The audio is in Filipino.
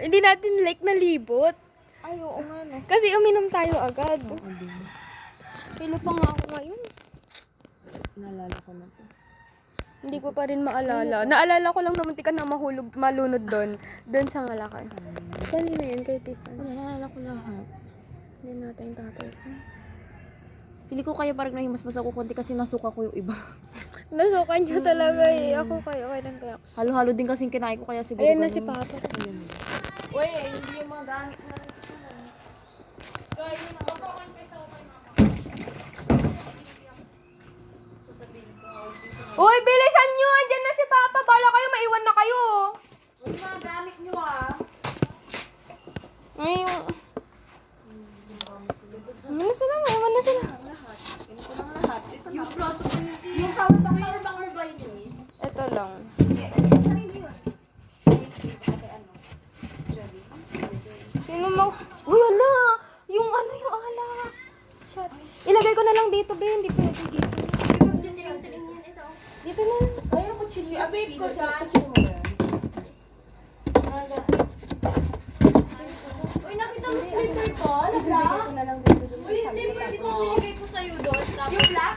Hindi natin like nalibot. Ay, oo nga no. Kasi uminom tayo agad. Kilo pa nga ako ngayon. Naalala ko na to. Hindi ko pa rin maalala. Naalala ko lang na muntikan na malunod doon. Doon sa Malacan. Kanina yun kay Tita. Naalala ko lahat. Hindi natin yung tatay ko. Pili ko kayo parang nahimasmas ako konti kasi nasuka ko yung iba. Nasukan niyo talaga eh. Ako kayo, kailan kaya ako. Halo-halo din kasing kinain ko kaya siguro. Ayan na ganun. si Papa. Uy, hindi yung mga gamit na. Uy, bilisan nyo! Andyan na si Papa. Bala kayo, maiwan na kayo. Yung mga gamit nyo ah. Ay, Iwan na sila, maiwan na sila. Ganito lang lahat. Yung plato ko yung power bank ba yun eh? Ito lang. Sarili yun. Sino mo? Uy, ala! Yung ano, yung ala. Shot. Ilagay ko na lang dito, be. Hindi pwede dito. Dito na. Ayun ko chili. Babe ko dyan. Chili mo yan. Uy, nakita mo slipper ko? Nabla? Uy, slipper, di ba binigay ko sa'yo doon? Yung black?